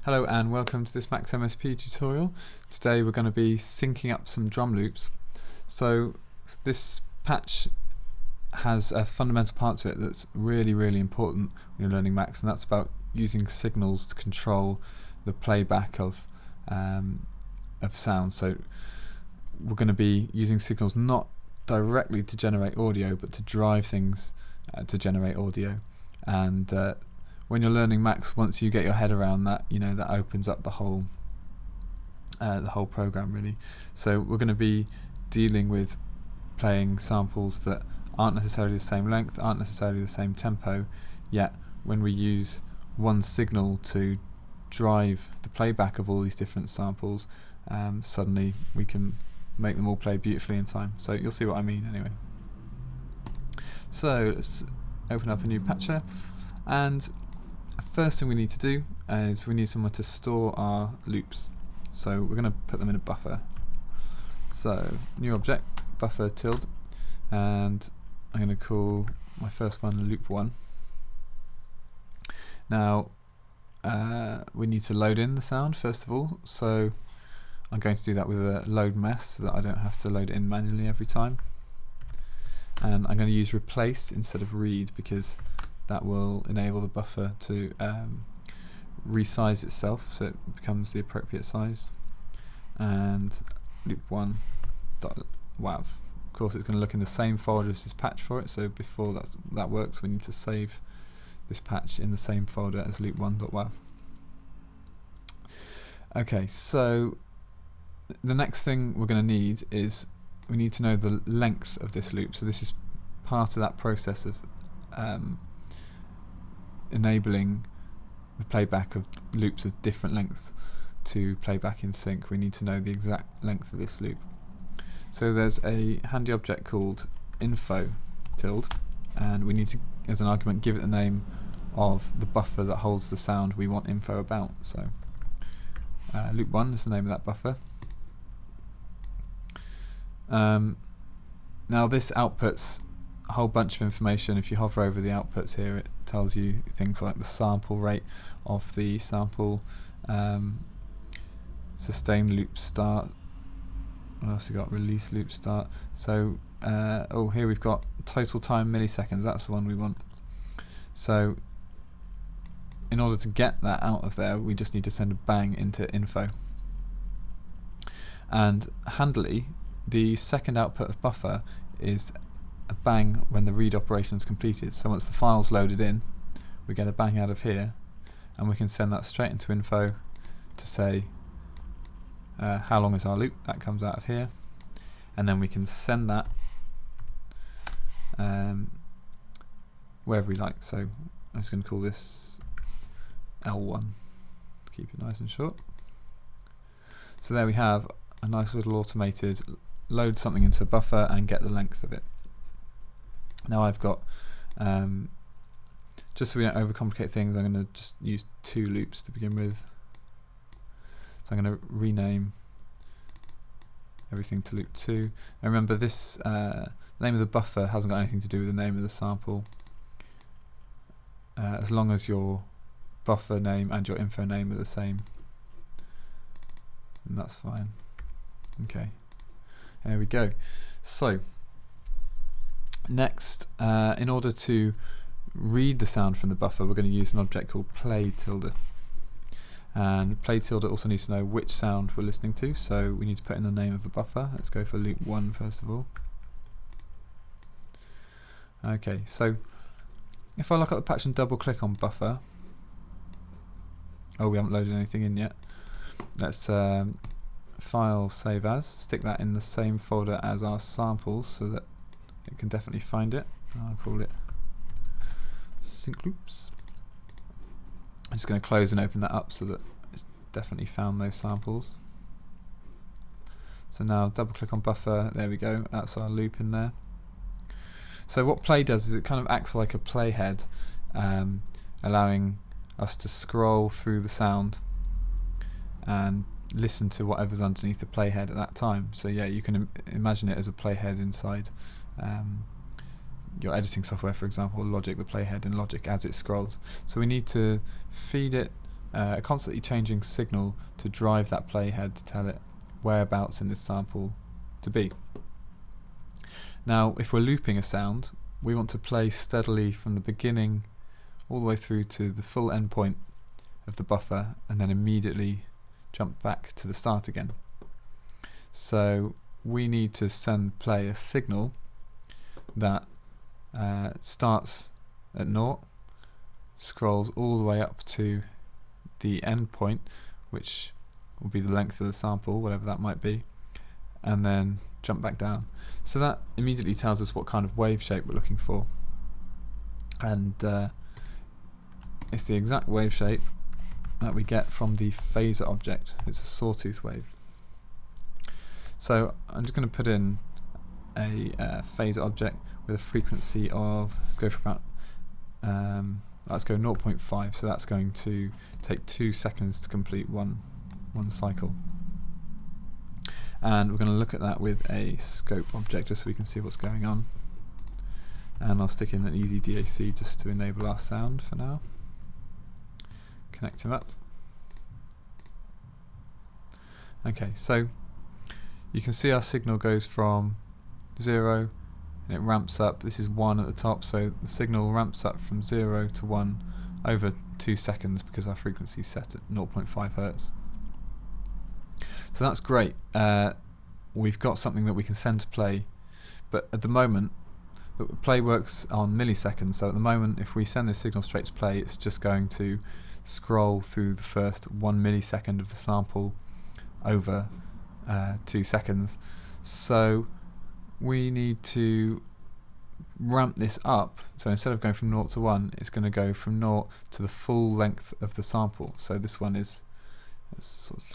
Hello and welcome to this Max MSP tutorial. Today we're going to be syncing up some drum loops. So this patch has a fundamental part to it that's really important when you're learning Max, and that's about using signals to control the playback of sound. So we're going to be using signals not directly to generate audio but to drive things to generate audio. And when you're learning Max, once you get your head around that, that opens up the whole program really. So we're going to be dealing with playing samples that aren't necessarily the same length, aren't necessarily the same tempo, yet when we use one signal to drive the playback of all these different samples, suddenly we can make them all play beautifully in time. So you'll see what I mean anyway. So let's open up a new patcher, and first thing we need to do is we need somewhere to store our loops. So we're going to put them in a buffer. So new object, buffer tilde, and I'm going to call my first one loop 1. Now we need to load in the sound first of all, so I'm going to do that with a load mess so that I don't have to load it in manually every time. And I'm going to use replace instead of read because that will enable the buffer to resize itself so it becomes the appropriate size. And loop1 dot wav. Of course, it's going to look in the same folder as this patch for it. So before that works, we need to save this patch in the same folder as loop1.wav. Okay, so the next thing we're going to need is we need to know the length of this loop. So this is part of that process of enabling the playback of loops of different lengths to playback in sync. We need to know the exact length of this loop. So there's a handy object called info tilde, and we need to, as an argument, give it the name of the buffer that holds the sound we want info about. So loop 1 is the name of that buffer. Now this outputs a whole bunch of information. If you hover over the outputs here, it tells you things like the sample rate of the sample, sustain loop start. What else we got? Release loop start. So here we've got total time milliseconds. That's the one we want. So in order to get that out of there, we just need to send a bang into info. And handily, the second output of buffer is a bang when the read operation is completed. So once the file's loaded in, we get a bang out of here, and we can send that straight into info to say how long is our loop. That comes out of here, and then we can send that wherever we like. So I'm just going to call this L1 to keep it nice and short. So there we have a nice little automated load something into a buffer and get the length of it. Now I've got, just so we don't overcomplicate things, I'm going to just use 2 loops to begin with. So I'm going to rename everything to loop 2. And remember, this the name of the buffer hasn't got anything to do with the name of the sample. As long as your buffer name and your info name are the same, and that's fine. Okay, there we go. So next, in order to read the sound from the buffer, we're going to use an object called play tilde. And play tilde also needs to know which sound we're listening to, so we need to put in the name of the buffer. Let's go for loop 1 first of all. Okay, so if I look at the patch and double click on buffer, we haven't loaded anything in yet. Let's file save as, stick that in the same folder as our samples so that it can definitely find it. I'll call it sync loops. I'm just going to close and open that up so that it's definitely found those samples. So now double click on buffer, there we go, that's our loop in there. So what play does is it kind of acts like a playhead, allowing us to scroll through the sound and listen to whatever's underneath the playhead at that time. So yeah, you can imagine it as a playhead inside your editing software, for example, Logic, the playhead in Logic as it scrolls. So we need to feed it a constantly changing signal to drive that playhead to tell it whereabouts in this sample to be. Now if we're looping a sound, we want to play steadily from the beginning all the way through to the full endpoint of the buffer and then immediately jump back to the start again. So we need to play a signal that starts at 0, scrolls all the way up to the endpoint, which will be the length of the sample, whatever that might be, and then jump back down. So that immediately tells us what kind of wave shape we're looking for, and it's the exact wave shape that we get from the phaser object. It's a sawtooth wave. So I'm just going to put in a phaser object with a frequency of, let's go 0.5, so that's going to take 2 seconds to complete one cycle. And we're going to look at that with a scope object just so we can see what's going on. And I'll stick in an easy DAC just to enable our sound for now. Connect him up. Okay, so you can see our signal goes from 0 and it ramps up. This is 1 at the top, so the signal ramps up from 0 to 1 over 2 seconds because our frequency is set at 0.5 Hertz. So that's great. We've got something that we can send to play, but at the moment, play works on milliseconds, so at the moment if we send this signal straight to play, it's just going to scroll through the first 1 millisecond of the sample over 2 seconds. So we need to ramp this up, so instead of going from 0 to 1, it's going to go from 0 to the full length of the sample. So this one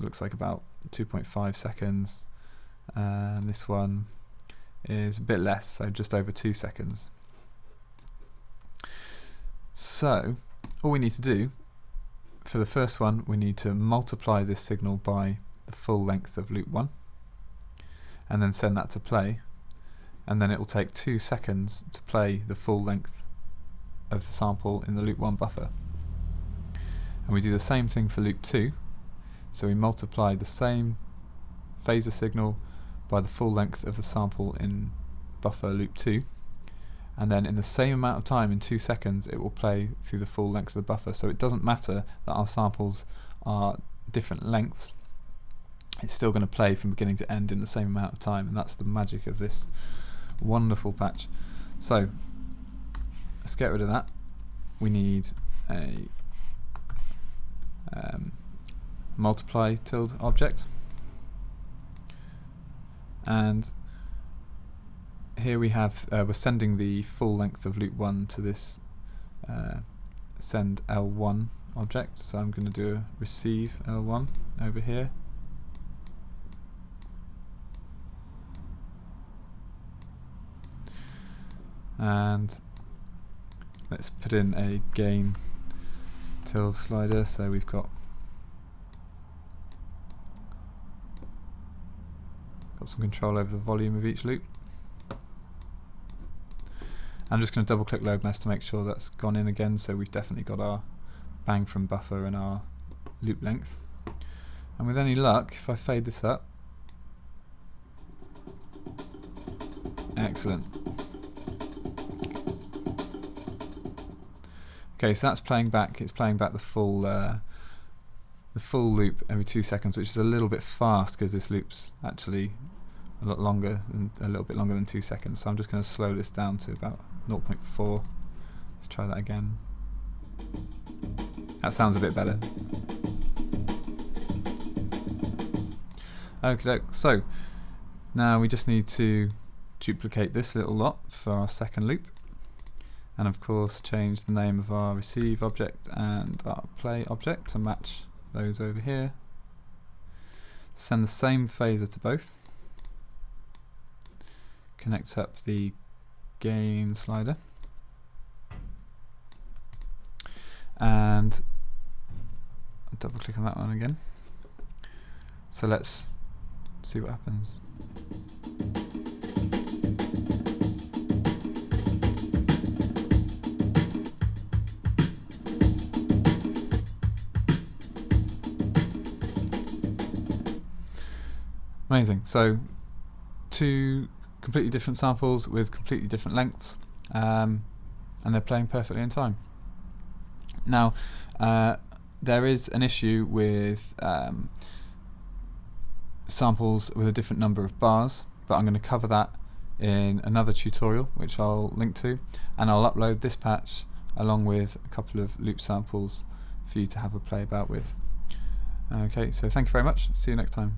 looks like about 2.5 seconds, and this one is a bit less, so just over 2 seconds. So all we need to do for the first one, we need to multiply this signal by the full length of loop 1 and then send that to play, and then it will take 2 seconds to play the full length of the sample in the loop 1 buffer. And we do the same thing for loop 2, so we multiply the same phaser signal by the full length of the sample in buffer loop 2, and then in the same amount of time, in 2 seconds, it will play through the full length of the buffer. So it doesn't matter that our samples are different lengths, it's still going to play from beginning to end in the same amount of time, and that's the magic of this wonderful patch. So let's get rid of that. We need a multiply tilde object, and here we have we're sending the full length of loop 1 to this send L1 object, so I'm going to do a receive L1 over here. And let's put in a gain tilde slider, so we've got some control over the volume of each loop. I'm just going to double click load mesh to make sure that's gone in again, so we've definitely got our bang from buffer and our loop length. And with any luck, if I fade this up, excellent. Okay, so that's playing back. It's playing back the full loop every 2 seconds, which is a little bit fast because this loop's actually a little bit longer than 2 seconds. So I'm just going to slow this down to about 0.4. Let's try that again. That sounds a bit better. Okay, so now we just need to duplicate this little lot for our second loop, and of course change the name of our receive object and our play object to match those over here. Send the same phaser to both. Connect up the gain slider, and double click on that one again. So let's see what happens. Amazing. So 2 completely different samples with completely different lengths, and they're playing perfectly in time. Now, there is an issue with samples with a different number of bars, but I'm going to cover that in another tutorial which I'll link to, and I'll upload this patch along with a couple of loop samples for you to have a play about with. Okay, so thank you very much. See you next time.